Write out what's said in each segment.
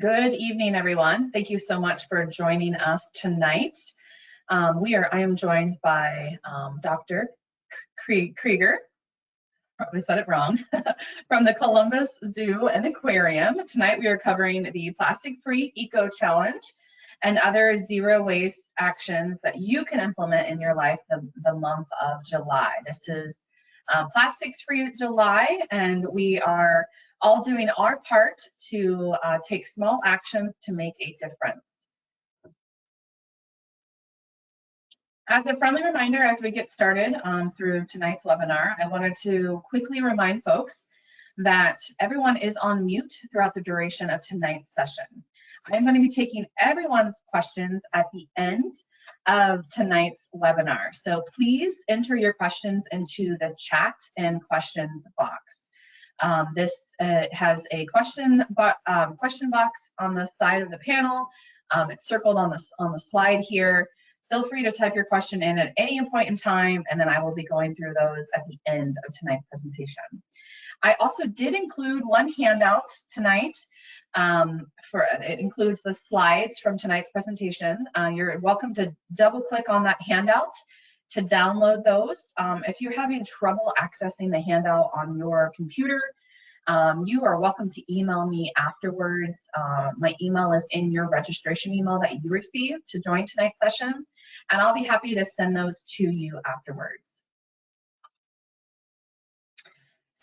Good evening, everyone. Thank you so much for joining us tonight. I am joined by Dr. Krieger, probably said it wrong, from the Columbus Zoo and Aquarium. Tonight we are covering the Plastic Free EcoChallenge and other zero waste actions that you can implement in your life the month of July. This is Plastics Free July, and we are all doing our part to take small actions to make a difference. As a friendly reminder, as we get started through tonight's webinar, I wanted to quickly remind folks that everyone is on mute throughout the duration of tonight's session. I'm going to be taking everyone's questions at the end of tonight's webinar. So please enter your questions into the chat and questions box. This has a question box on the side of the panel. It's circled on the slide here. Feel free to type your question in at any point in time, and then I will be going through those at the end of tonight's presentation. I also did include one handout tonight. It includes the slides from tonight's presentation. You're welcome to double click on that handout to download those. If you're having trouble accessing the handout on your computer, you are welcome to email me afterwards. My email is in your registration email that you received to join tonight's session, and I'll be happy to send those to you afterwards.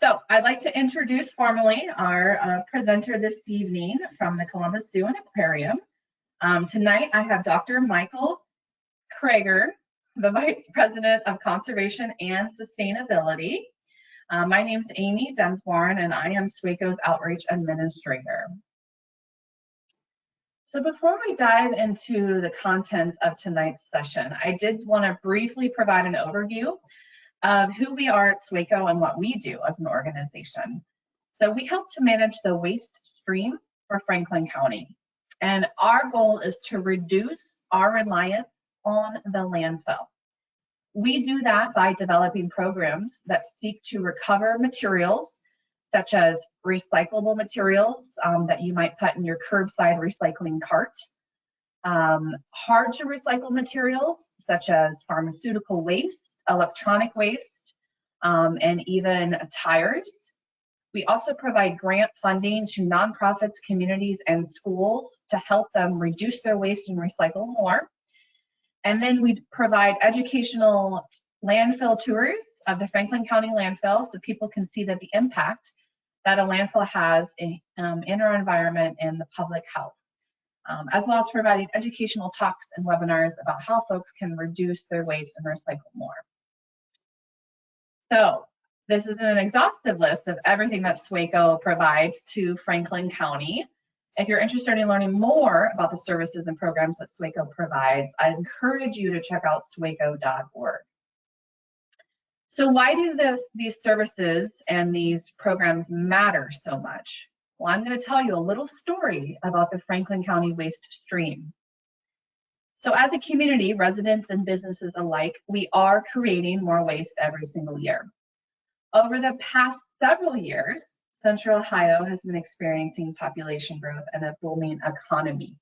So I'd like to introduce formally our presenter this evening from the Columbus Zoo and Aquarium. Tonight I have Dr. Michael Krieger, the Vice President of Conservation and Sustainability. My name's Amy Densborn, and I am SWACO's Outreach Administrator. So before we dive into the content of tonight's session, I did want to briefly provide an overview of who we are at SWACO and what we do as an organization. So we help to manage the waste stream for Franklin County, and our goal is to reduce our reliance on the landfill. We do that by developing programs that seek to recover materials such as recyclable materials that you might put in your curbside recycling cart, hard to recycle materials such as pharmaceutical waste, electronic waste, and even tires. We also provide grant funding to nonprofits, communities, and schools to help them reduce their waste and recycle more. And then we provide educational landfill tours of the Franklin County landfill so people can see the impact that a landfill has in our environment and the public health, as well as providing educational talks and webinars about how folks can reduce their waste and recycle more. So this is an exhaustive list of everything that SWACO provides to Franklin County. If you're interested in learning more about the services and programs that SWACO provides, I encourage you to check out swaco.org. So why do these services and these programs matter so much? Well, I'm going to tell you a little story about the Franklin County waste stream. So as a community, residents and businesses alike, we are creating more waste every single year. Over the past several years, Central Ohio has been experiencing population growth and a booming economy.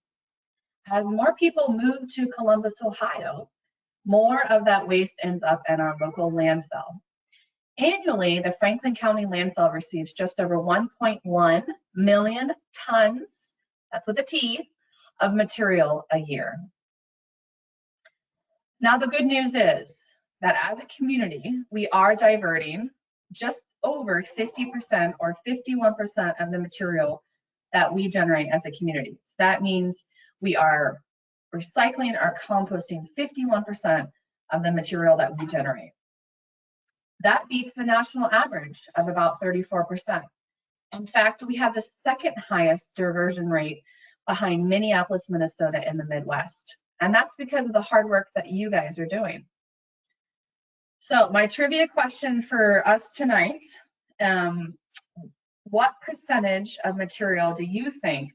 As more people move to Columbus, Ohio, more of that waste ends up in our local landfill. Annually, the Franklin County landfill receives just over 1.1 million tons, that's with a T, of material a year. Now, the good news is that as a community, we are diverting just over 50% or 51% of the material that we generate as a community. So that means we are recycling or composting 51% of the material that we generate. That beats the national average of about 34%. In fact, we have the second highest diversion rate behind Minneapolis, Minnesota in the Midwest. And that's because of the hard work that you guys are doing. So my trivia question for us tonight, what percentage of material do you think?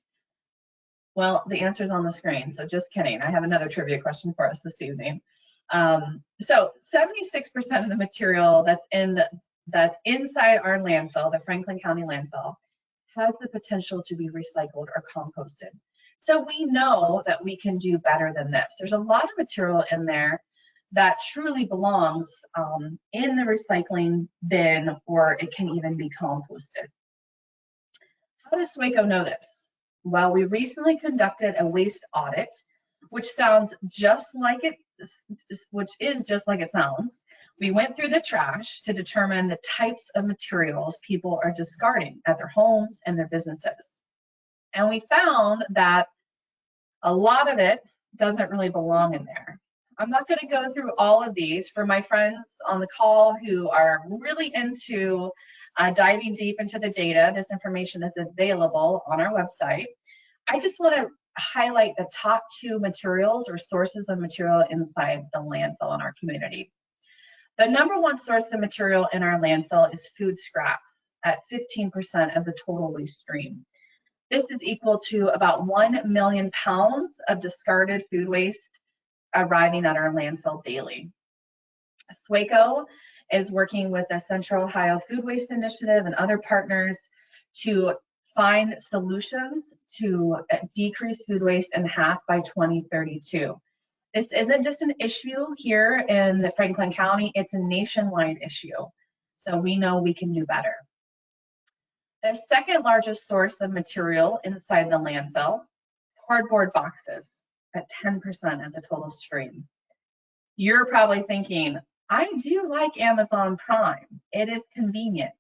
Well, the answer is on the screen, so just kidding. I have another trivia question for us this evening. So 76% of the material that's inside our landfill, the Franklin County landfill, has the potential to be recycled or composted. So we know that we can do better than this. There's a lot of material in there that truly belongs in the recycling bin, or it can even be composted. How does SWACO know this? Well, we recently conducted a waste audit, which sounds just like it, which is just like it sounds. We went through the trash to determine the types of materials people are discarding at their homes and their businesses. And we found that a lot of it doesn't really belong in there. I'm not going to go through all of these. For my friends on the call who are really into diving deep into the data, this information is available on our website. I just want to highlight the top 2 materials or sources of material inside the landfill in our community. The #1 source of material in our landfill is food scraps at 15% of the total waste stream. This is equal to about 1 million pounds of discarded food waste arriving at our landfill daily. SWACO is working with the Central Ohio Food Waste Initiative and other partners to find solutions to decrease food waste in half by 2032. This isn't just an issue here in Franklin County, it's a nationwide issue. So we know we can do better. The second largest source of material inside the landfill, cardboard boxes at 10% of the total stream. You're probably thinking, I do like Amazon Prime. It is convenient.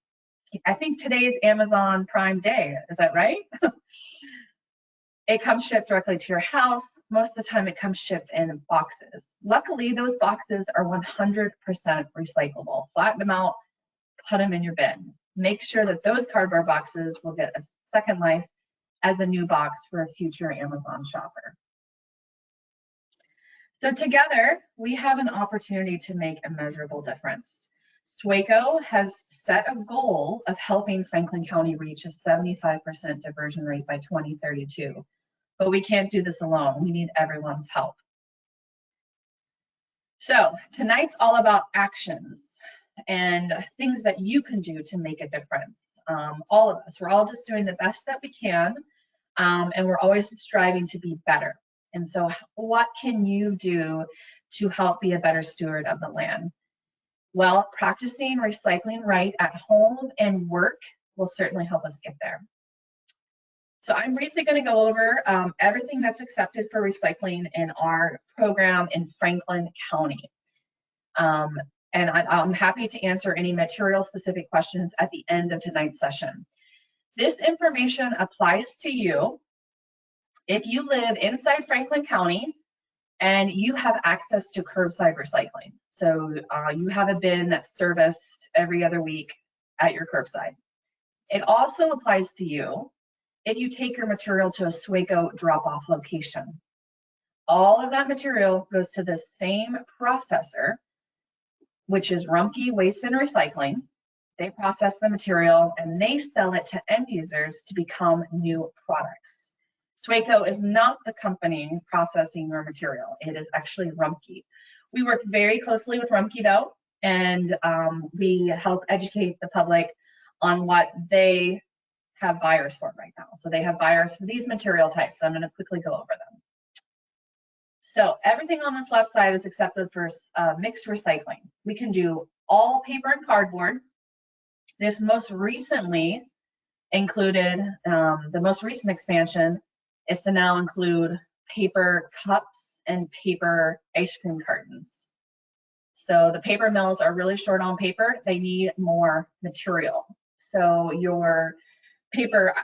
I think today's Amazon Prime Day, is that right? It comes shipped directly to your house. Most of the time it comes shipped in boxes. Luckily, those boxes are 100% recyclable. Flatten them out, put them in your bin. Make sure that those cardboard boxes will get a second life as a new box for a future Amazon shopper. So together, we have an opportunity to make a measurable difference. SWACO has set a goal of helping Franklin County reach a 75% diversion rate by 2032. But we can't do this alone. We need everyone's help. So tonight's all about actions and things that you can do to make a difference. All of us, we're all just doing the best that we can, and we're always striving to be better. And so what can you do to help be a better steward of the land? Well, practicing recycling right at home and work will certainly help us get there. So I'm briefly going to go over everything that's accepted for recycling in our program in Franklin County. And I'm happy to answer any material-specific questions at the end of tonight's session. This information applies to you if you live inside Franklin County and you have access to curbside recycling. So you have a bin that's serviced every other week at your curbside. It also applies to you if you take your material to a SWACO drop-off location. All of that material goes to the same processor, which is Rumpke Waste and Recycling. They process the material and they sell it to end users to become new products. SWACO is not the company processing your material. It is actually Rumpke. We work very closely with Rumpke though, and we help educate the public on what they have buyers for right now. So they have buyers for these material types. So I'm going to quickly go over them. So everything on this left side is accepted for mixed recycling. We can do all paper and cardboard. This most recently included, the most recent expansion is to now include paper cups and paper ice cream cartons. So the paper mills are really short on paper. They need more material. So your paper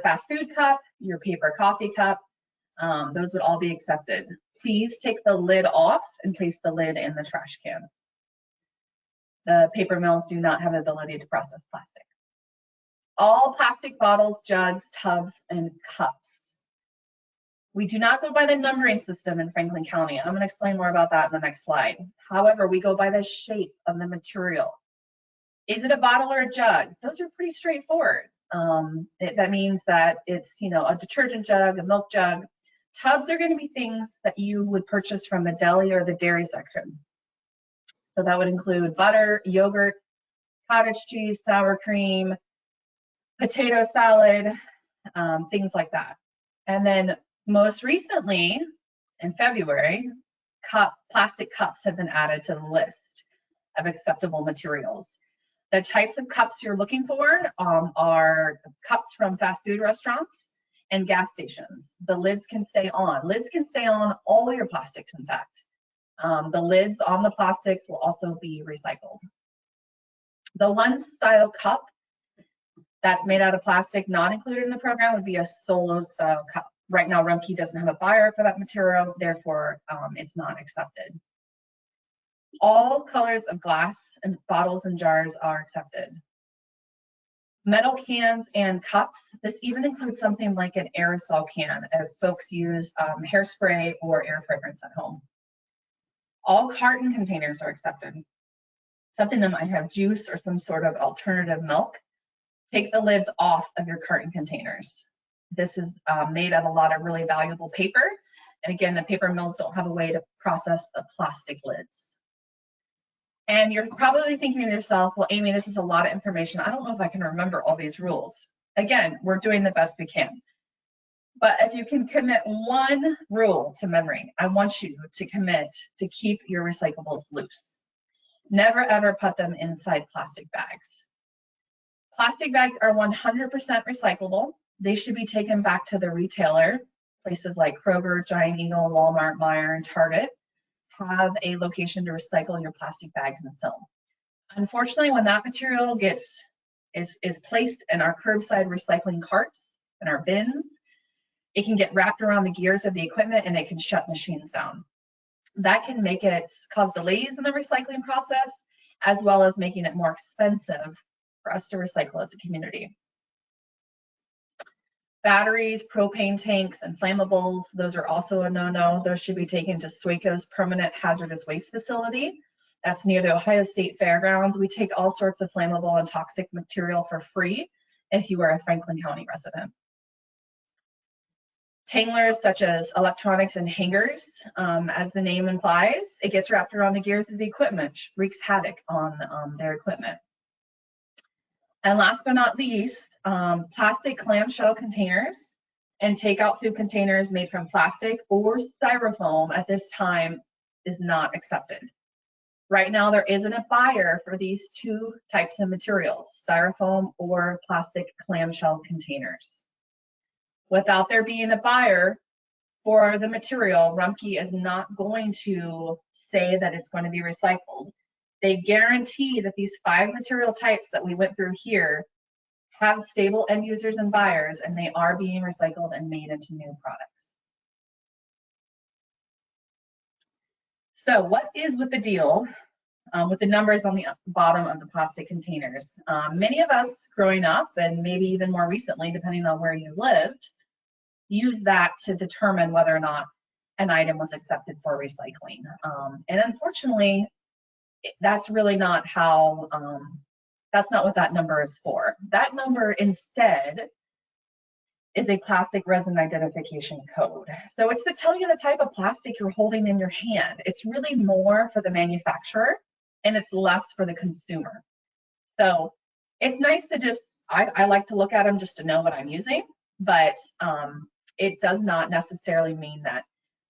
fast food cup, your paper coffee cup, those would all be accepted. Please take the lid off and place the lid in the trash can. The paper mills do not have the ability to process plastic. All plastic bottles, jugs, tubs, and cups. We do not go by the numbering system in Franklin County. I'm going to explain more about that in the next slide. However, we go by the shape of the material. Is it a bottle or a jug? Those are pretty straightforward. That means that it's, a detergent jug, a milk jug. Tubs are going to be things that you would purchase from the deli or the dairy section. So that would include butter, yogurt, cottage cheese, sour cream, potato salad, things like that. And then most recently, in February, plastic cups have been added to the list of acceptable materials. The types of cups you're looking for are cups from fast food restaurants and gas stations. The lids can stay on. Lids can stay on all your plastics, in fact. The lids on the plastics will also be recycled. The one style cup that's made out of plastic not included in the program would be a solo style cup. Right now, Rumpke doesn't have a buyer for that material, therefore it's not accepted. All colors of glass and bottles and jars are accepted. Metal cans and cups, this even includes something like an aerosol can if folks use hairspray or air fragrance at home. All carton containers are accepted. Something that might have juice or some sort of alternative milk, take the lids off of your carton containers. This is made of a lot of really valuable paper. And again, the paper mills don't have a way to process the plastic lids. And you're probably thinking to yourself, well, Amy, this is a lot of information. I don't know if I can remember all these rules. Again, we're doing the best we can. But if you can commit one rule to memory, I want you to commit to keep your recyclables loose. Never ever put them inside plastic bags. Plastic bags are 100% recyclable. They should be taken back to the retailer. Places like Kroger, Giant Eagle, Walmart, Meijer, and Target have a location to recycle your plastic bags and film. Unfortunately, when that material is placed in our curbside recycling carts and our bins, it can get wrapped around the gears of the equipment and it can shut machines down. That can cause delays in the recycling process, as well as making it more expensive for us to recycle as a community. Batteries, propane tanks, and flammables, those are also a no-no. Those should be taken to SWACO's permanent hazardous waste facility. That's near the Ohio State Fairgrounds. We take all sorts of flammable and toxic material for free if you are a Franklin County resident. Tanglers such as electronics and hangers, as the name implies, it gets wrapped around the gears of the equipment, wreaks havoc on their equipment. And last but not least, plastic clamshell containers and takeout food containers made from plastic or styrofoam at this time is not accepted. Right now, there isn't a buyer for these two types of materials, styrofoam or plastic clamshell containers. Without there being a buyer for the material, Rumpke is not going to say that it's going to be recycled. They guarantee that these 5 material types that we went through here have stable end users and buyers, and they are being recycled and made into new products. So what is with the deal with the numbers on the bottom of the plastic containers? Many of us growing up, and maybe even more recently, depending on where you lived, use that to determine whether or not an item was accepted for recycling. And unfortunately, that's really not how, that's not what that number is for. That number instead is a plastic resin identification code. So it's to tell you the type of plastic you're holding in your hand. It's really more for the manufacturer and it's less for the consumer. So it's nice to just, I like to look at them just to know what I'm using, but it does not necessarily mean that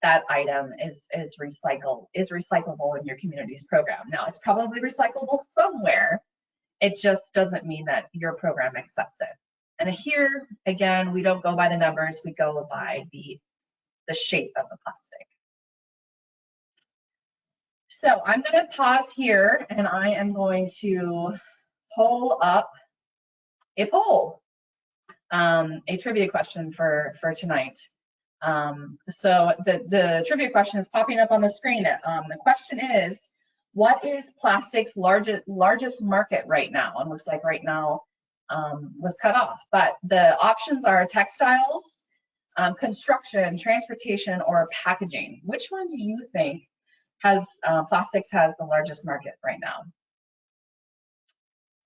that item is recyclable in your community's program. Now, it's probably recyclable somewhere. It just doesn't mean that your program accepts it. And here, again, we don't go by the numbers, we go by the shape of the plastic. So I'm going to pause here and I am going to pull up a poll, a trivia question for tonight. So the trivia question is popping up on the screen. The question is, what is plastic's largest market right now? And looks like right now was cut off, but the options are textiles, construction, transportation, or packaging. Which one do you think has plastics has the largest market right now?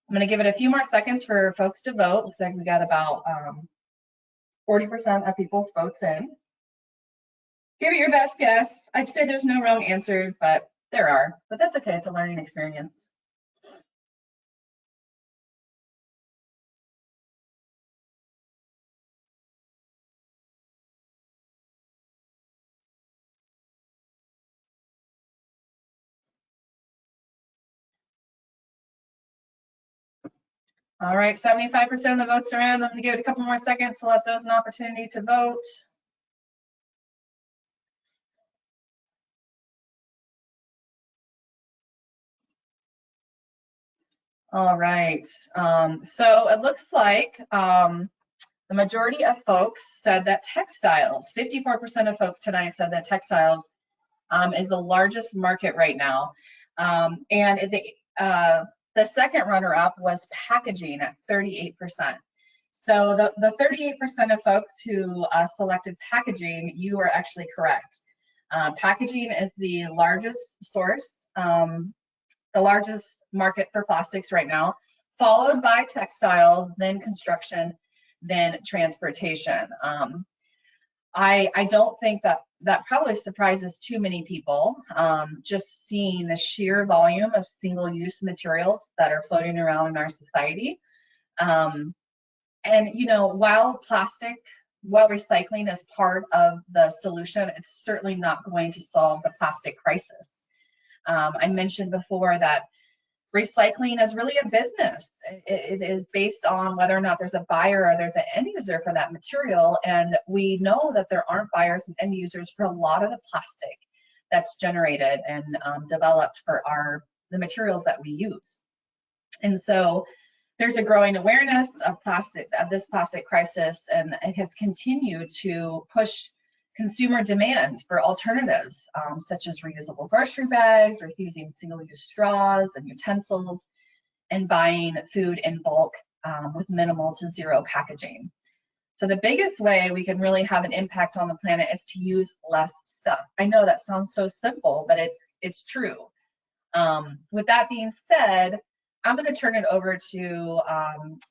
I'm going to give it a few more seconds for folks to vote. Looks like we got about 40% of people's votes in. Give it your best guess. I'd say there's no wrong answers, but there are. But that's okay. It's a learning experience. All right, 75% of the votes are in. I'm going to give it a couple more seconds to let those an opportunity to vote. All right, so it looks like the majority of folks said that textiles, 54% of folks tonight said that textiles is the largest market right now. And the second runner-up was packaging at 38%. So the 38% of folks who selected packaging, you are actually correct. Packaging is the largest source, the largest market for plastics right now, followed by textiles, then construction, then transportation. I don't think that probably surprises too many people, just seeing the sheer volume of single-use materials that are floating around in our society. And you know, while recycling is part of the solution, it's certainly not going to solve the plastic crisis. I mentioned before that recycling is really a business. It is based on whether or not there's a buyer or there's an end user for that material. And we know that there aren't buyers and end users for a lot of the plastic that's generated and developed for the materials that we use. And so there's a growing awareness of this plastic crisis, and it has continued to push consumer demand for alternatives, such as reusable grocery bags, refusing single-use straws and utensils, and buying food in bulk with minimal to zero packaging. So the biggest way we can really have an impact on the planet is to use less stuff. I know that sounds so simple, but it's true. With that being said, I'm going to turn it over to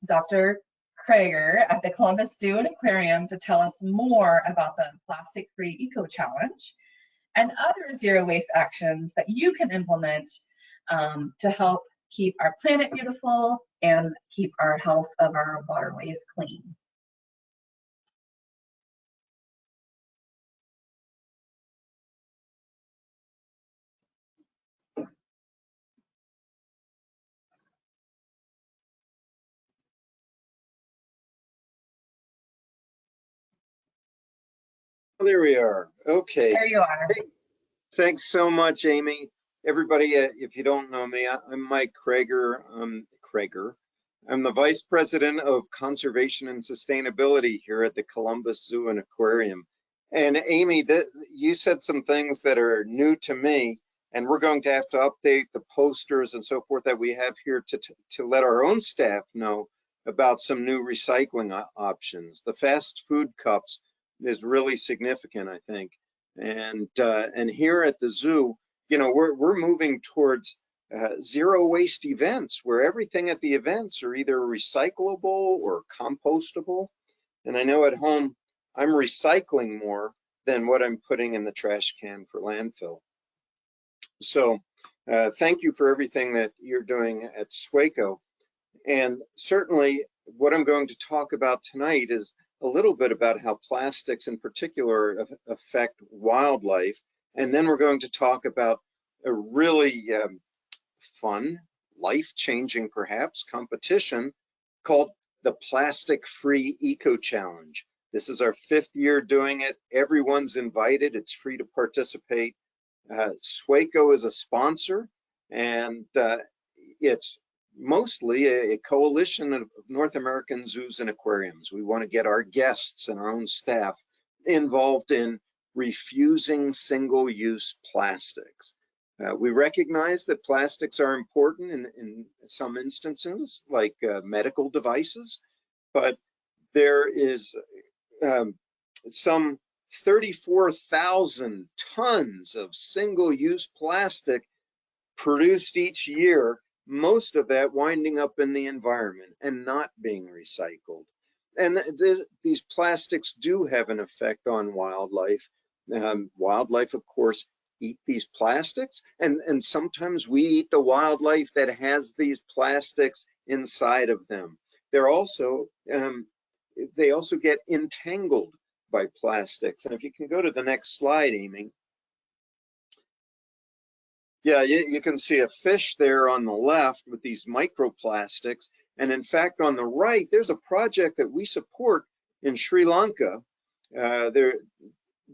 Dr. Krager at the Columbus Zoo and Aquarium to tell us more about the Plastic Free EcoChallenge and other zero waste actions that you can implement to help keep our planet beautiful and keep our health of our waterways clean. There we are. Okay. There you are. Hey, thanks so much, Amy. Everybody, if you don't know me, I'm Mike Krager. I'm the Vice President of Conservation and Sustainability here at the Columbus Zoo and Aquarium. And Amy, you said some things that are new to me, and we're going to have to update the posters and so forth that we have here to let our own staff know about some new recycling options. The fast food cups is really significant, I think. And here at the zoo, you know, we're moving towards zero waste events where everything at the events are either recyclable or compostable. And I know at home, I'm recycling more than what I'm putting in the trash can for landfill. So thank you for everything that you're doing at SWACO. And certainly what I'm going to talk about tonight is a little bit about how plastics in particular affect wildlife. And then we're going to talk about a really fun, life-changing perhaps, competition called the Plastic Free EcoChallenge. This is our 5th year doing it. Everyone's invited. It's free to participate. SWACO is a sponsor, and it's mostly a coalition of North American zoos and aquariums. We want to get our guests and our own staff involved in refusing single-use plastics. We recognize that plastics are important in some instances, like medical devices, but there is some 34,000 tons of single-use plastic produced each year, most of that winding up in the environment and not being recycled. And these plastics do have an effect on wildlife. Wildlife, of course, eat these plastics, and sometimes we eat the wildlife that has these plastics inside of them. They're also, they also get entangled by plastics. And if you can go to the next slide, Amy. Yeah, you can see a fish there on the left with these microplastics, And in fact, on the right, there's a project that we support in Sri Lanka.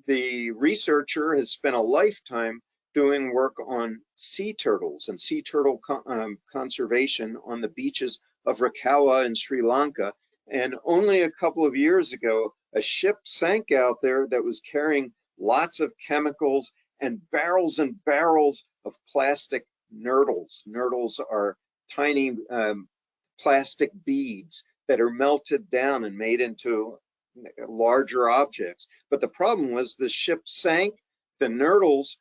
The researcher has spent a lifetime doing work on sea turtles and sea turtle conservation on the beaches of Rakawa in Sri Lanka. And only a couple of years ago, a ship sank out there that was carrying lots of chemicals and barrels of plastic nurdles. Nurdles are tiny plastic beads that are melted down and made into larger objects. But the problem was the ship sank, the nurdles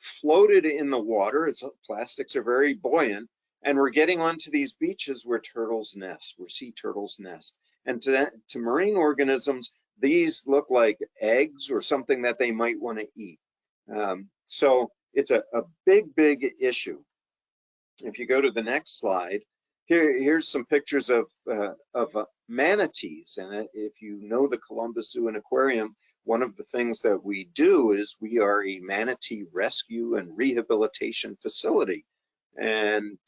floated in the water. Plastics are very buoyant, and we're getting onto these beaches where turtles nest, where sea turtles nest. And to marine organisms, these look like eggs or something that they might want to eat. So it's a big issue. If you go to the next slide, here's some pictures of manatees. And if you know the Columbus Zoo and Aquarium, one of the things that we do is we are a manatee rescue and rehabilitation facility. And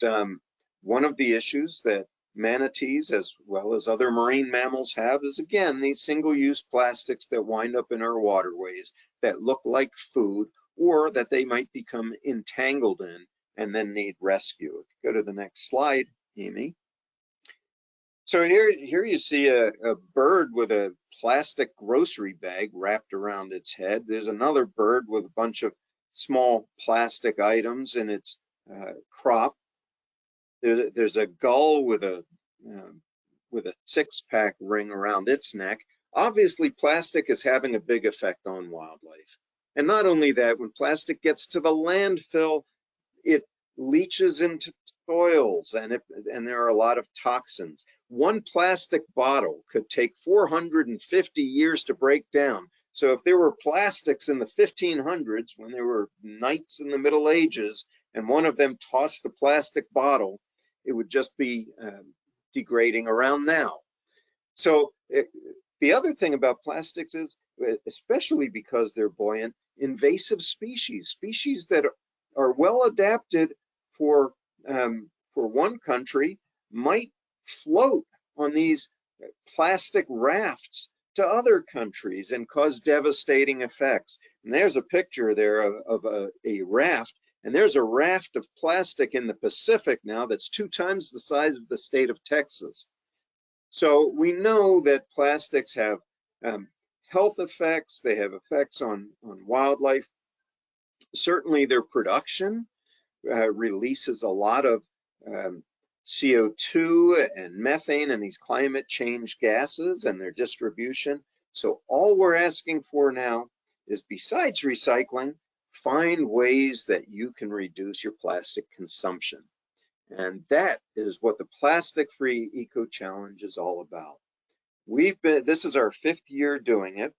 one of the issues that manatees, as well as other marine mammals, have is, again, these single-use plastics that wind up in our waterways that look like food, or that they might become entangled in and then need rescue. If you go to the next slide, Amy. So here you see a bird with a plastic grocery bag wrapped around its head. There's another bird with a bunch of small plastic items in its crop. There's a gull with a six-pack ring around its neck. Obviously, plastic is having a big effect on wildlife. And not only that, when plastic gets to the landfill, it leaches into soils, and there are a lot of toxins. One plastic bottle could take 450 years to break down. So if there were plastics in the 1500s, when there were knights in the Middle Ages, and one of them tossed a plastic bottle, it would just be degrading around now. So the other thing about plastics is, especially because they're buoyant, invasive species that are well adapted for one country, might float on these plastic rafts to other countries and cause devastating effects. And there's a picture there of a raft, and there's a raft of plastic in the Pacific now that's 2 times the size of the state of Texas. So we know that plastics have health effects, they have effects on wildlife. Certainly their production releases a lot of CO2 and methane and these climate change gases, and their distribution. So all we're asking for now is, besides recycling, find ways that you can reduce your plastic consumption. And that is what the Plastic Free EcoChallenge is all about. This is our 5th year doing it.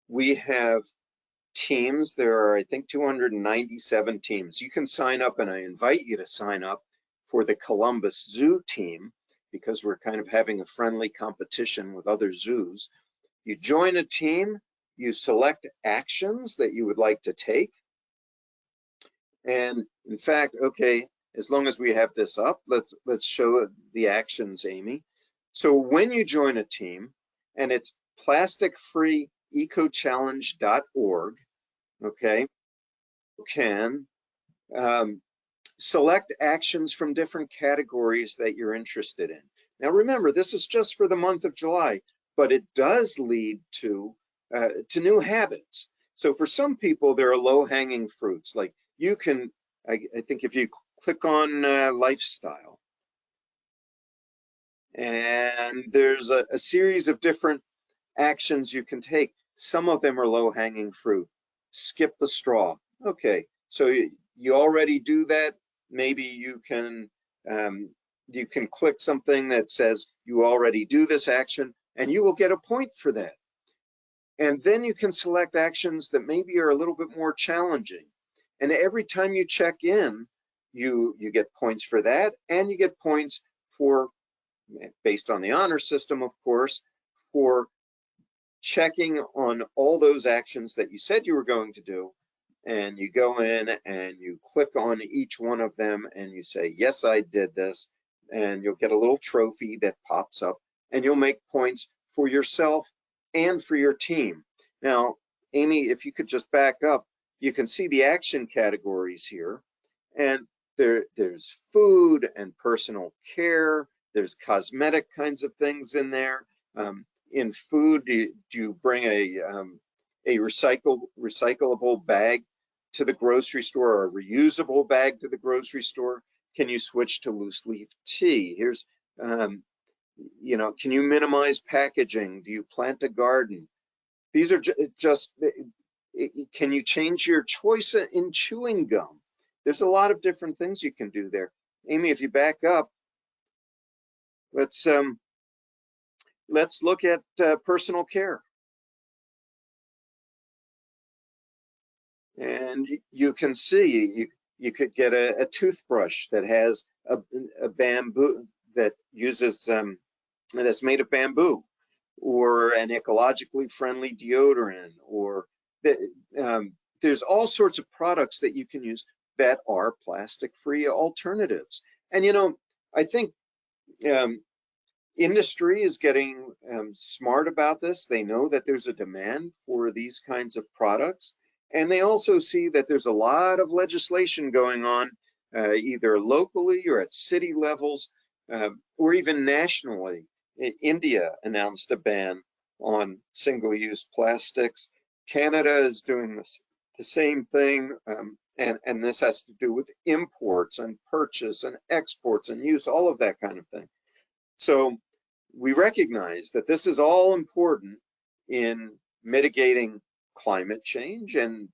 We have teams. There are, I think, 297 teams. You can sign up, and I invite you to sign up for the Columbus Zoo team, because we're kind of having a friendly competition with other zoos. You join a team, you select actions that you would like to take. And in fact, okay, as long as we have this up, let's show the actions, Amy. So when you join a team, and it's plasticfreeecochallenge.org, okay, you can select actions from different categories that you're interested in. Now remember, this is just for the month of July, but it does lead to new habits. So for some people, there are low-hanging fruits. Like you can, I think if you click on lifestyle, and there's a series of different actions you can take. Some of them are low-hanging fruit. Skip the straw. Okay, so you already do that. Maybe you can click something that says you already do this action, and you will get a point for that. And then you can select actions that maybe are a little bit more challenging. And every time you check in, you get points for that, and you get points for, based on the honor system, of course, for checking on all those actions that you said you were going to do and you go in and you click on each one of them and you say, yes, I did this, and you'll get a little trophy that pops up, and you'll make points for yourself and for your team. Now, Amy, if you could just back up, you can see the action categories here, and there's food and personal care, there's cosmetic kinds of things in there. In food, do you bring a recyclable bag to the grocery store, or a reusable bag to the grocery store? Can you switch to loose leaf tea? Here's, you know, can you minimize packaging? Do you plant a garden? These are just, can you change your choice in chewing gum? There's a lot of different things you can do there. Amy, if you back up, let's look at personal care. And you can see you could get a toothbrush that has a bamboo that uses that's made of bamboo, or an ecologically friendly deodorant, or there's all sorts of products that you can use that are plastic-free alternatives. And you know, I think industry is getting smart about this. They know that there's a demand for these kinds of products, and they also see that there's a lot of legislation going on, either locally or at city levels, or even nationally. India announced a ban on single-use plastics. Canada is doing the same thing, and this has to do with imports and purchase and exports and use, all of that kind of thing. So we recognize that this is all important in mitigating climate change and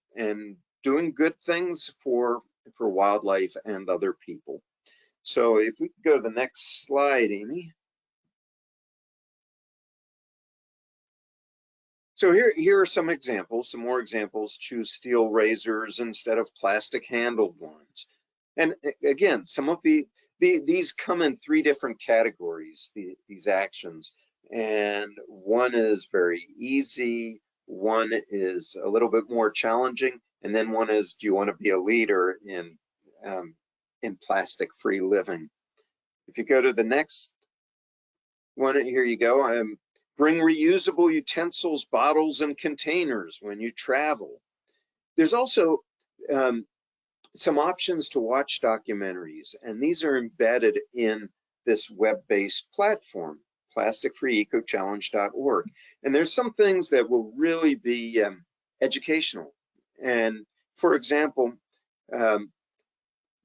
doing good things for wildlife and other people. So if we could go to the next slide, Amy. So here are some examples, some more examples. Choose steel razors instead of plastic handled ones. And again, some of these come in 3 different categories, these actions. And one is very easy, one is a little bit more challenging, and then one is, do you want to be a leader in plastic-free living? If you go to the next one, here you go. Bring reusable utensils, bottles, and containers when you travel. There's also some options to watch documentaries, and these are embedded in this web-based platform, plasticfreeecochallenge.org. And there's some things that will really be educational. And for example,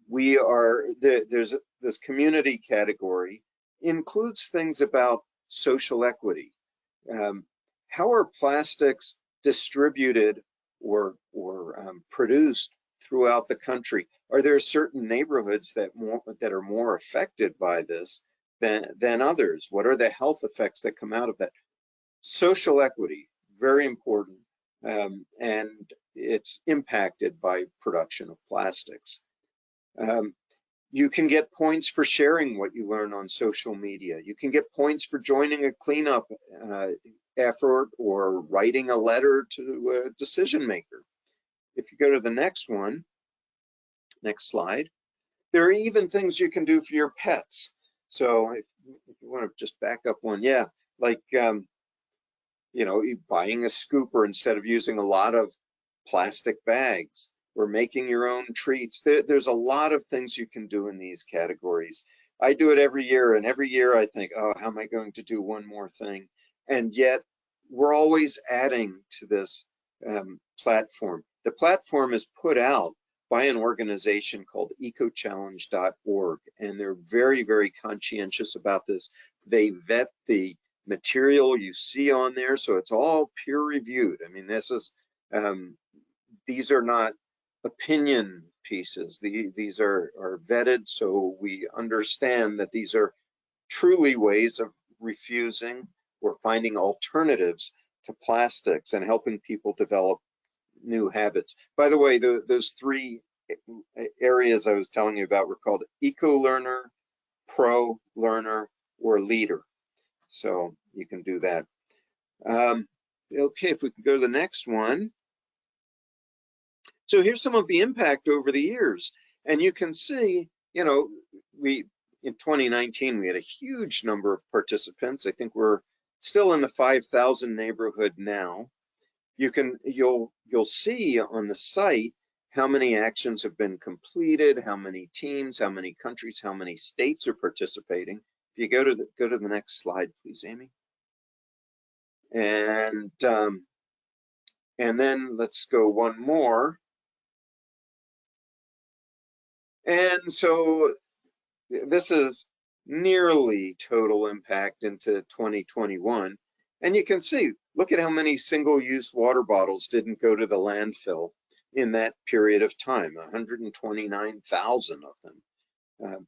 there's this community category, includes things about social equity. How are plastics distributed or produced throughout the country? Are there certain neighborhoods that are more affected by this than others? What are the health effects that come out of that? Social equity, very important, and it's impacted by production of plastics. You can get points for sharing what you learn on social media. You can get points for joining a cleanup effort or writing a letter to a decision maker. If you go to the next one, next slide, there are even things you can do for your pets. So if you want to just back up one, yeah, like you know, buying a scooper instead of using a lot of plastic bags, or making your own treats. There's a lot of things you can do in these categories. I do it every year, and every year I think, oh, how am I going to do one more thing? And yet we're always adding to this platform. The platform is put out by an organization called EcoChallenge.org, and they're very, very conscientious about this. They vet the material you see on there, so it's all peer reviewed. I mean, this is these are not opinion pieces. These are vetted, so we understand that these are truly ways of refusing or finding alternatives to plastics and helping people develop new habits. By the way, those 3 areas I was telling you about were called eco-learner, pro-learner, or leader. So you can do that. Okay, if we can go to the next one. So here's some of the impact over the years. And you can see, you know, in 2019, we had a huge number of participants. I think we're still in the 5,000 neighborhood now. You'll see on the site how many actions have been completed, how many teams, how many countries, how many states are participating. If you go to the next slide, please, Amy. And then let's go one more. And so this is nearly total impact into 2021. And you can see, look at how many single-use water bottles didn't go to the landfill in that period of time, 129,000 of them.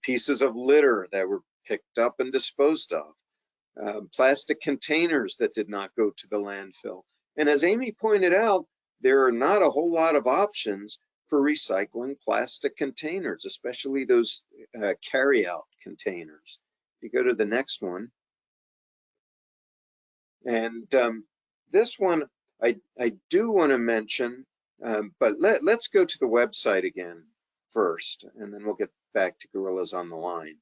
Pieces of litter that were picked up and disposed of. Plastic containers that did not go to the landfill. And as Amy pointed out, there are not a whole lot of options for recycling plastic containers, especially those carry-out containers. You go to the next one. And this one, I do want to mention, but let's go to the website again first, and then we'll get back to Gorillas on the Line.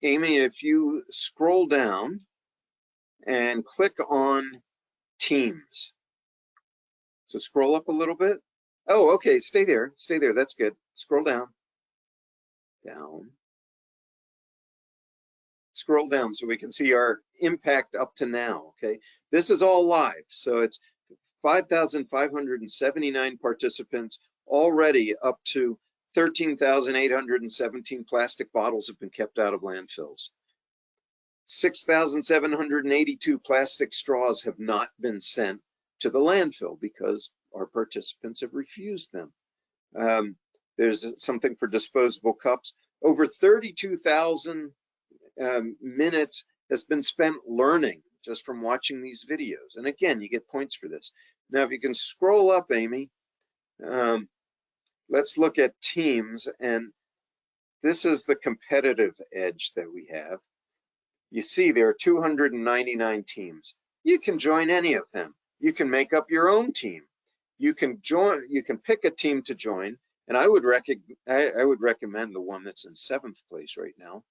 Amy, if you scroll down and click on Teams. So scroll up a little bit. Oh, okay, stay there, that's good. Scroll down. Scroll down so we can see our impact up to now, okay? This is all live, so it's 5,579 participants, already up to 13,817 plastic bottles have been kept out of landfills. 6,782 plastic straws have not been sent to the landfill because our participants have refused them. There's something for disposable cups. Over 32,000 minutes has been spent learning just from watching these videos. And again, you get points for this. Now, if you can scroll up, Amy, let's look at teams. And this is the competitive edge that we have. You see there are 299 teams. You can join any of them. You can make up your own team. You can pick a team to join. And I would recommend the one that's in 7th place right now.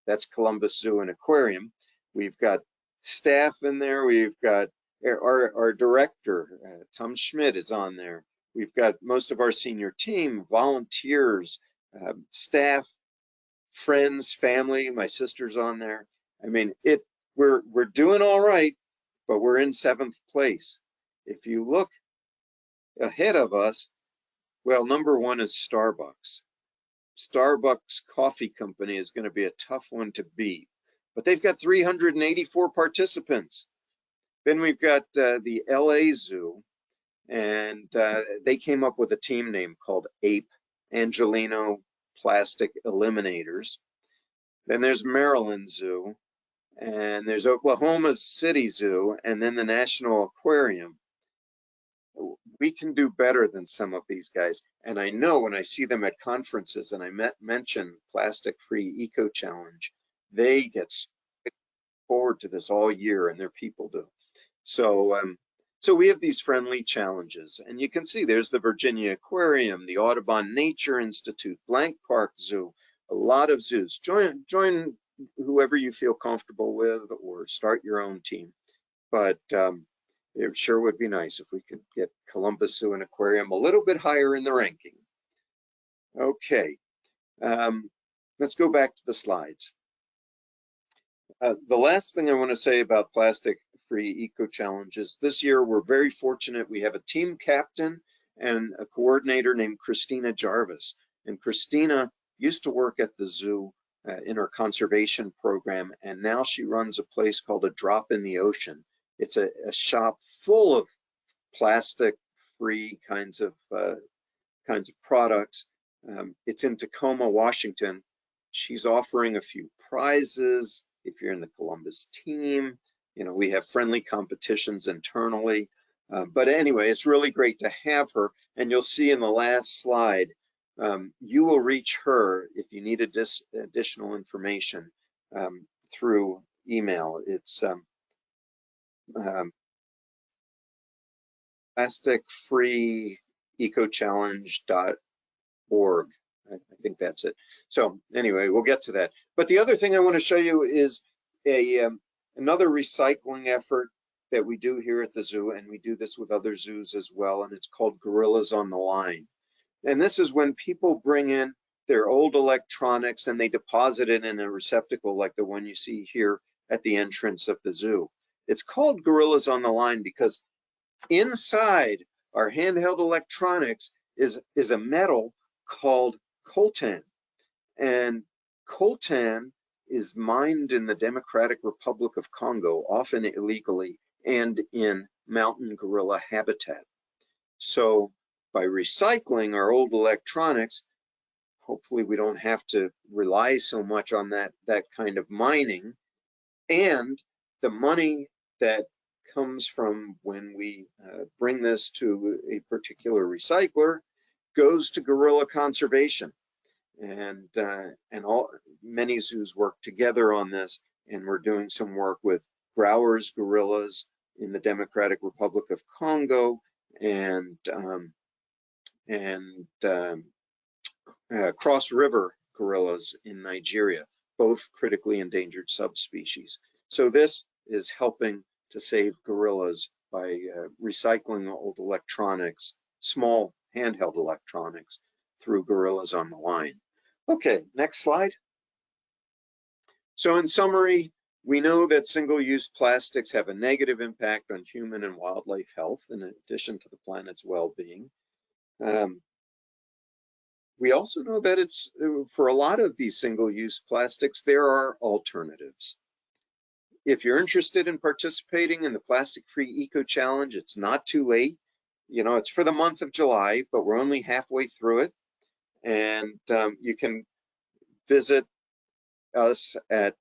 That's Columbus Zoo and Aquarium. We've got staff in there. We've got our director, Tom Schmidt, is on there. We've got most of our senior team, volunteers, staff, friends, family. My sister's on there. I mean, we're doing all right, but we're in 7th place. If you look ahead of us, well, number one is Starbucks. Starbucks Coffee Company is going to be a tough one to beat, but they've got 384 participants. Then we've got the LA Zoo, and they came up with a team name called APE, Angelino Plastic Eliminators. Then there's Maryland Zoo, and there's Oklahoma City Zoo, and then the National Aquarium. We can do better than some of these guys. And I know when I see them at conferences and I mention Plastic Free EcoChallenge, they get forward to this all year, and their people do. So, so we have these friendly challenges, and you can see there's the Virginia Aquarium, the Audubon Nature Institute, Blank Park Zoo, a lot of zoos. Join whoever you feel comfortable with, or start your own team. But it sure would be nice if we could get Columbus Zoo and Aquarium a little bit higher in the ranking. Okay, let's go back to the slides. The last thing I want to say about Plastic Free EcoChallenge is this year we're very fortunate. We have a team captain and a coordinator named Christina Jarvis. And Christina used to work at the zoo in her conservation program, and now she runs a place called A Drop in the Ocean. It's a shop full of plastic-free kinds of products. It's in Tacoma, Washington. She's offering a few prizes if you're in the Columbus team. You know, we have friendly competitions internally. But anyway, it's really great to have her. And you'll see in the last slide, you will reach her if you need additional information through email. It's Plastics Free EcoChallenge.org. I think that's it. So anyway, we'll get to that. But the other thing I want to show you is another recycling effort that we do here at the zoo, and we do this with other zoos as well, and it's called Gorillas on the Line. And this is when people bring in their old electronics and they deposit it in a receptacle like the one you see here at the entrance of the zoo. It's called Gorillas on the Line because inside our handheld electronics is a metal called coltan. And coltan is mined in the Democratic Republic of Congo, often illegally, and in mountain gorilla habitat. So by recycling our old electronics, hopefully we don't have to rely so much on that kind of mining. And the money that comes from when we bring this to a particular recycler goes to gorilla conservation. And many zoos work together on this, and we're doing some work with Growers gorillas in the Democratic Republic of Congo and Cross River gorillas in Nigeria, both critically endangered subspecies. So this is helping to save gorillas by recycling old electronics, small handheld electronics, through Gorillas on the Line. Okay, next slide. So in summary, we know that single-use plastics have a negative impact on human and wildlife health in addition to the planet's well-being. We also know that it's, for a lot of these single-use plastics, there are alternatives. If you're interested in participating in the Plastic Free EcoChallenge, it's not too late. You know, it's for the month of July, but we're only halfway through it. And you can visit us at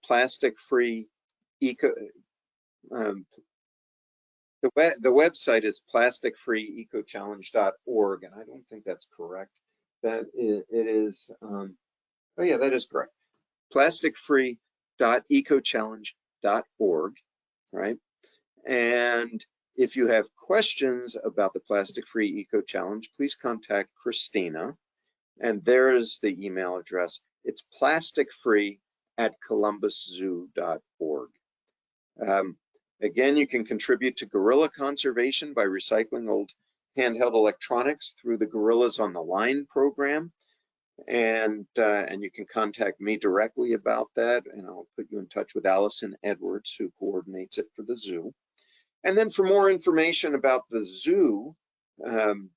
Plastic Free Eco. The website is plasticfreeecochallenge.org, and I don't think that's correct. It is, oh yeah, that is correct. plasticfree.ecochallenge.org, right? And if you have questions about the Plastic Free Eco-Challenge, please contact Christina. And there's the email address. It's plasticfree@columbuszoo.org. Again, you can contribute to gorilla conservation by recycling old handheld electronics through the Gorillas on the Line program. And you can contact me directly about that, and I'll put you in touch with Allison Edwards, who coordinates it for the zoo. And then for more information about the zoo and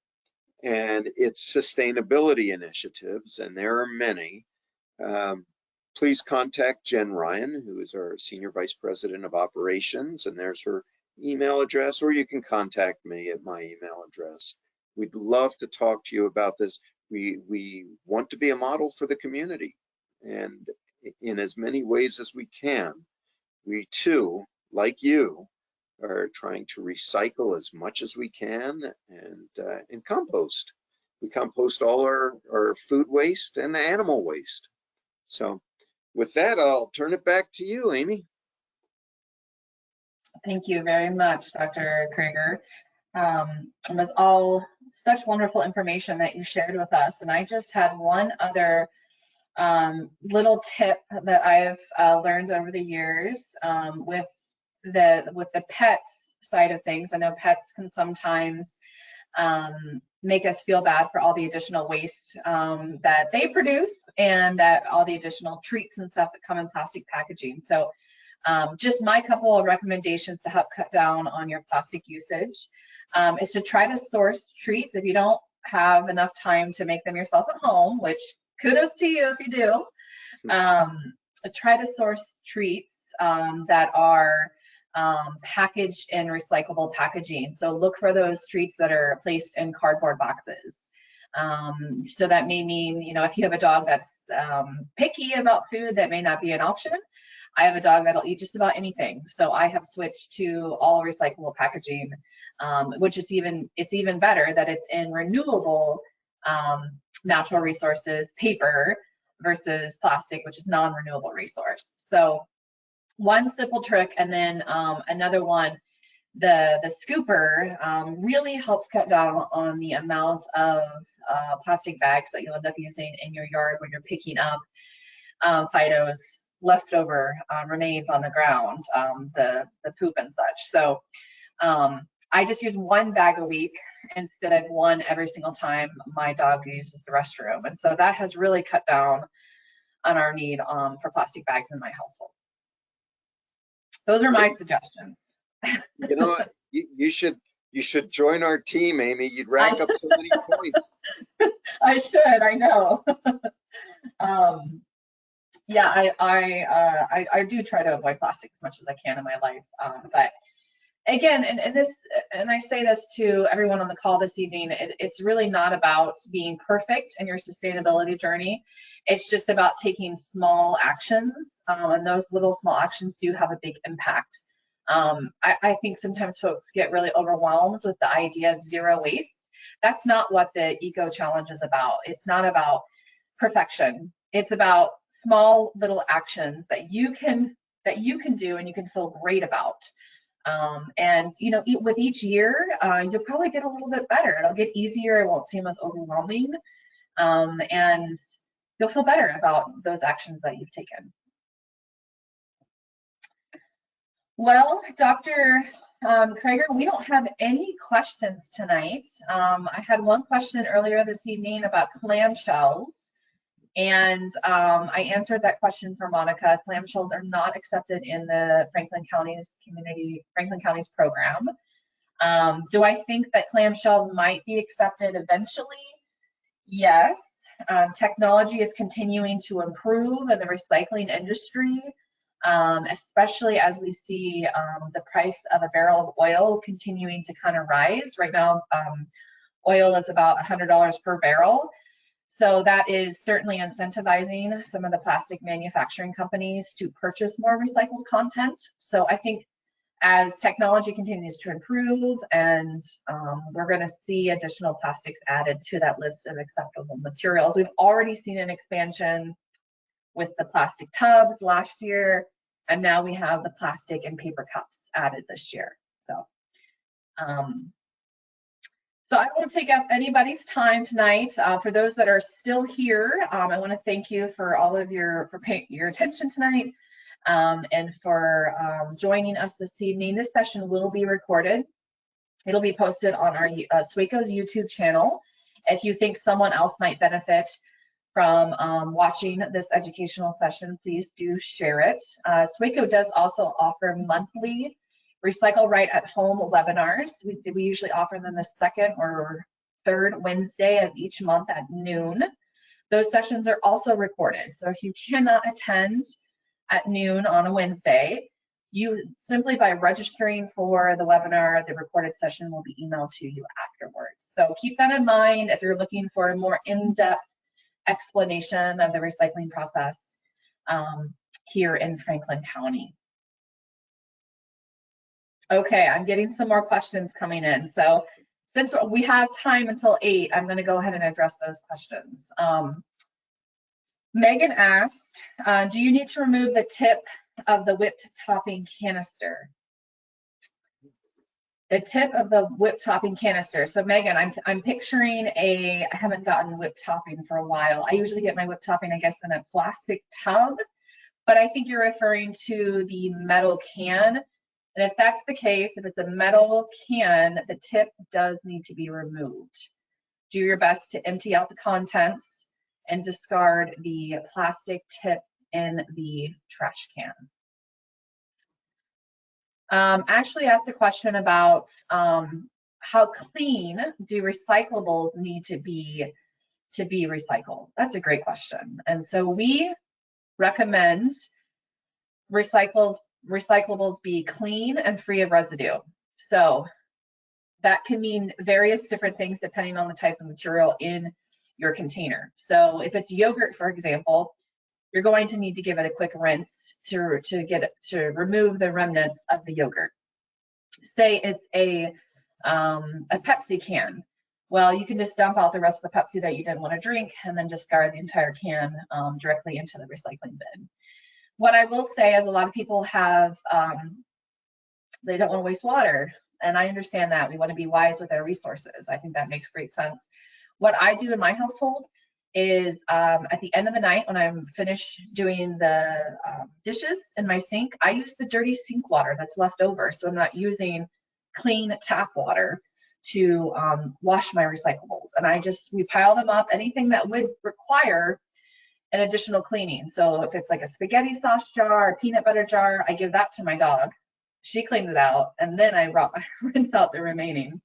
its sustainability initiatives, and there are many, please contact Jen Ryan, who is our Senior Vice President of Operations, and there's her email address, or you can contact me at my email address. We'd love to talk to you about this. We want to be a model for the community, and in as many ways as we can, we too, like you, are trying to recycle as much as we can and compost. We compost all our food waste and animal waste. So with that, I'll turn it back to you, Amy. Thank you very much, Dr. Krieger. It was all such wonderful information that you shared with us. And I just had one other little tip that I've learned over the years with the pets side of things. I know pets can sometimes make us feel bad for all the additional waste that they produce and that all the additional treats and stuff that come in plastic packaging. So just my couple of recommendations to help cut down on your plastic usage is to try to source treats if you don't have enough time to make them yourself at home, which kudos to you if you do. Try to source treats that are packaged in recyclable packaging. So look for those treats that are placed in cardboard boxes. So that may mean, you know, if you have a dog that's picky about food, that may not be an option. I have a dog that'll eat just about anything. So I have switched to all recyclable packaging, which it's even better that it's in renewable natural resources, paper, versus plastic, which is non-renewable resource. So one simple trick, and then another one The scooper really helps cut down on the amount of plastic bags that you'll end up using in your yard when you're picking up Fido's leftover remains on the ground, the poop and such. So I just use one bag a week instead of one every single time my dog uses the restroom. And so that has really cut down on our need for plastic bags in my household. Those are my suggestions. You know what? You should join our team, Amy. You'd rack up so many points. I should. I know. Yeah, I do try to avoid plastic as much as I can in my life. But again, and I say this to everyone on the call this evening, it's really not about being perfect in your sustainability journey. It's just about taking small actions, and those little small actions do have a big impact. I think sometimes folks get really overwhelmed with the idea of zero waste. That's not what the EcoChallenge is about. It's not about perfection. It's about small little actions that you can do and you can feel great about. And you know, with each year, you'll probably get a little bit better. It'll get easier. It won't seem as overwhelming, and you'll feel better about those actions that you've taken. Well, Dr. Krager, we don't have any questions tonight. I had one question earlier this evening about clamshells, and I answered that question for Monica. Clamshells are not accepted in the Franklin County's program. Do I think that clamshells might be accepted eventually? Yes. Technology is continuing to improve in the recycling industry, especially as we see the price of a barrel of oil continuing to kind of rise. Right now, oil is about $100 per barrel. So that is certainly incentivizing some of the plastic manufacturing companies to purchase more recycled content. So I think as technology continues to improve and we're going to see additional plastics added to that list of acceptable materials. We've already seen an expansion with the plastic tubs last year, and now we have the plastic and paper cups added this year. So so I won't take up anybody's time tonight. For those that are still here, I want to thank you for all of your attention tonight and for joining us this evening. This session will be recorded. It'll be posted on our SWACO's YouTube channel. If you think someone else might benefit from watching this educational session, please do share it. SWACO does also offer monthly Recycle Right at Home webinars. We usually offer them the second or third Wednesday of each month at noon. Those sessions are also recorded. So if you cannot attend at noon on a Wednesday, you simply by registering for the webinar, the recorded session will be emailed to you afterwards. So keep that in mind if you're looking for a more in-depth explanation of the recycling process here in Franklin County. Okay, I'm getting some more questions coming in. So since we have time until 8, I'm going to go ahead and address those questions. Megan asked, do you need to remove the tip of the whipped topping canister? The tip of the whipped topping canister. So Megan, I'm picturing I haven't gotten whipped topping for a while. I usually get my whipped topping, I guess, in a plastic tub, but I think you're referring to the metal can. And if that's the case, if it's a metal can, the tip does need to be removed. Do your best to empty out the contents and discard the plastic tip in the trash can. Ashley asked a question about how clean do recyclables need to be recycled? That's a great question. And so we recommend recyclables be clean and free of residue. So that can mean various different things depending on the type of material in your container. So if it's yogurt, for example, you're going to need to give it a quick rinse to remove the remnants of the yogurt. Say it's a Pepsi can. Well, you can just dump out the rest of the Pepsi that you didn't want to drink and then discard the entire can directly into the recycling bin. What I will say is a lot of people have they don't want to waste water. And I understand that. We want to be wise with our resources. I think that makes great sense. What I do in my household is at the end of the night, when I'm finished doing the dishes in my sink, I use the dirty sink water that's left over. So I'm not using clean tap water to wash my recyclables. And we pile them up, anything that would require an additional cleaning. So if it's like a spaghetti sauce jar, a peanut butter jar, I give that to my dog. She cleans it out, and then I rinse out the remaining.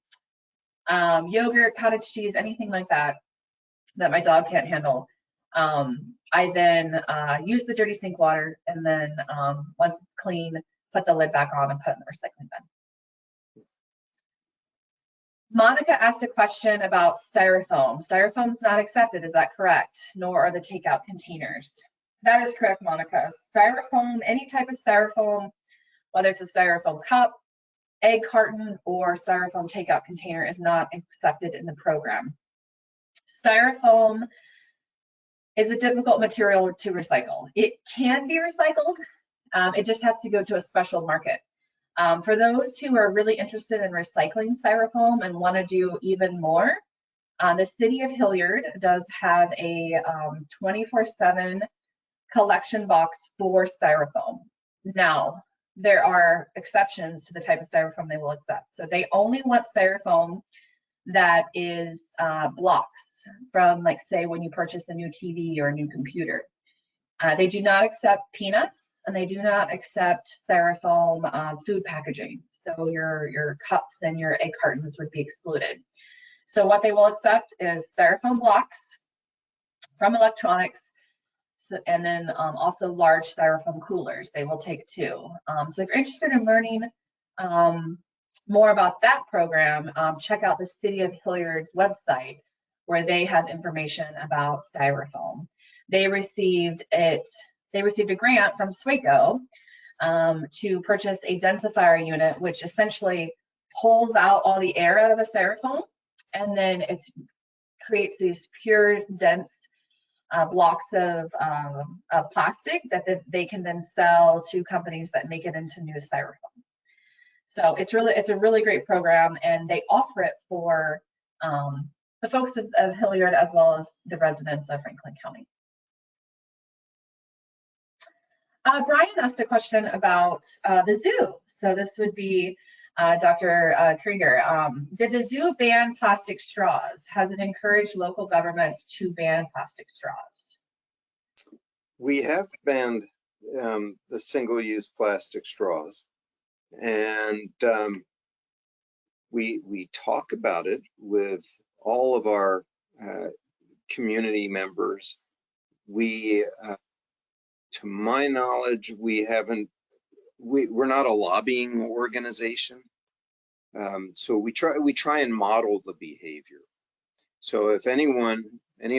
Yogurt, cottage cheese, anything like that my dog can't handle. I then use the dirty sink water, and then once it's clean, put the lid back on and put it in the recycling bin. Monica asked a question about styrofoam. Styrofoam is not accepted, is that correct? Nor are the takeout containers. That is correct, Monica. Styrofoam, any type of styrofoam, whether it's a styrofoam cup, egg carton, or styrofoam takeout container, is not accepted in the program. Styrofoam is a difficult material to recycle. It can be recycled. It just has to go to a special market. For those who are really interested in recycling styrofoam and want to do even more, the city of Hilliard does have a 24/7 collection box for styrofoam. Now, there are exceptions to the type of styrofoam they will accept. So they only want styrofoam that is blocks from, like, say, when you purchase a new TV or a new computer. They do not accept peanuts, and they do not accept styrofoam food packaging. So your cups and your egg cartons would be excluded. So what they will accept is styrofoam blocks from electronics, and then also large styrofoam coolers. They will take too. So if you're interested in learning more about that program, check out the City of Hilliard's website, where they have information about styrofoam. They received a grant from SWACO to purchase a densifier unit, which essentially pulls out all the air out of the styrofoam, and then it creates these pure, dense blocks of plastic that they can then sell to companies that make it into new styrofoam. So it's a really great program, and they offer it for the folks of Hilliard as well as the residents of Franklin County. Brian asked a question about the zoo. So this would be Dr. Krieger. Did the zoo ban plastic straws? Has it encouraged local governments to ban plastic straws? We have banned the single-use plastic straws, and we talk about it with all of our community members. To my knowledge, we're not a lobbying organization, so we try and model the behavior. So if any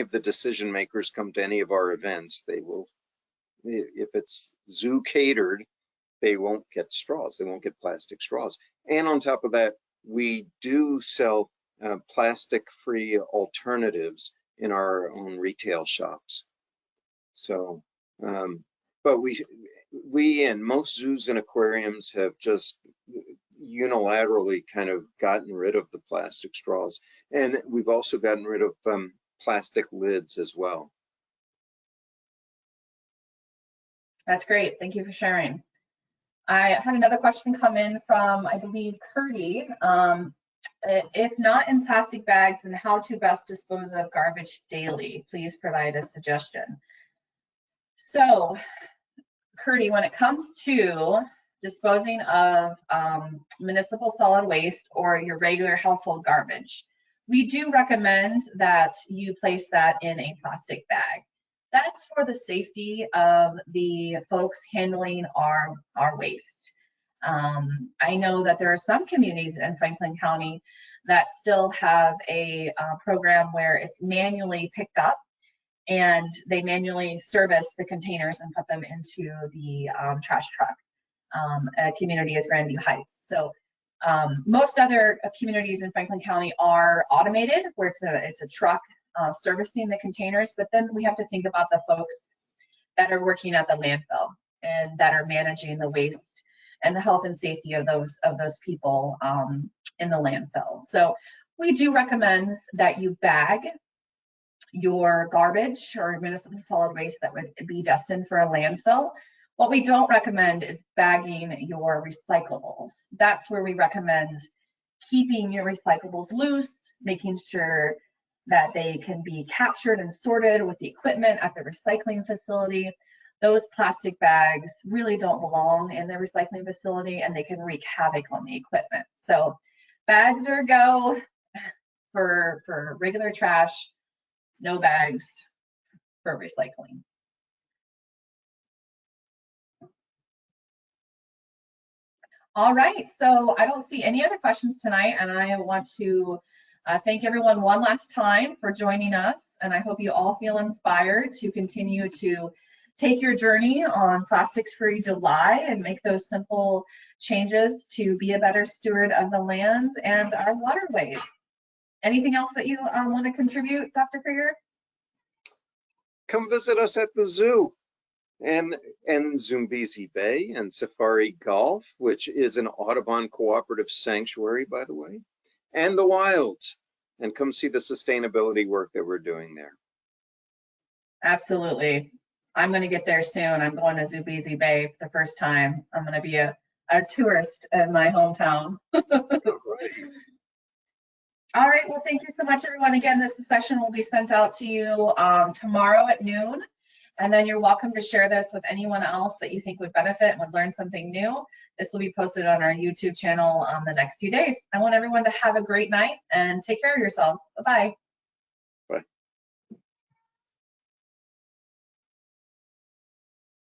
of the decision makers come to any of our events, they will, if it's zoo catered, they won't get straws. They won't get plastic straws. And on top of that, we do sell plastic-free alternatives in our own retail shops. So, but we and most zoos and aquariums have just unilaterally kind of gotten rid of the plastic straws. And we've also gotten rid of plastic lids as well. That's great. Thank you for sharing. I had another question come in from, I believe, Curdy. If not in plastic bags, then how to best dispose of garbage daily? Please provide a suggestion. So, Curdy, when it comes to disposing of municipal solid waste or your regular household garbage, we do recommend that you place that in a plastic bag. That's for the safety of the folks handling our waste. I know that there are some communities in Franklin County that still have a program where it's manually picked up, and they manually service the containers and put them into the trash truck. A community is Grandview Heights. So most other communities in Franklin County are automated, where it's a truck servicing the containers, but then we have to think about the folks that are working at the landfill and that are managing the waste and the health and safety of those people in the landfill. So we do recommend that you bag your garbage or municipal solid waste that would be destined for a landfill. What we don't recommend is bagging your recyclables. That's where we recommend keeping your recyclables loose, making sure that they can be captured and sorted with the equipment at the recycling facility. Those plastic bags really don't belong in the recycling facility, and they can wreak havoc on the equipment. So bags are a go for regular trash, no bags for recycling. All right, so I don't see any other questions tonight, and I want to thank everyone one last time for joining us, and I hope you all feel inspired to continue to take your journey on Plastics Free July and make those simple changes to be a better steward of the lands and our waterways. Anything else that you want to contribute, Dr. Krieger? Come visit us at the zoo and Zambezi Bay and Safari Golf, which is an Audubon cooperative sanctuary, by the way, and the wilds, and come see the sustainability work that we're doing there. Absolutely. I'm going to get there soon. I'm going to Zambezi Bay for the first time. I'm going to be a tourist in my hometown. All right, well, thank you so much, everyone. Again, this session will be sent out to you tomorrow at noon, and then you're welcome to share this with anyone else that you think would benefit and would learn something new. This will be posted on our YouTube channel the next few days. I want everyone to have a great night and take care of yourselves. Bye-bye.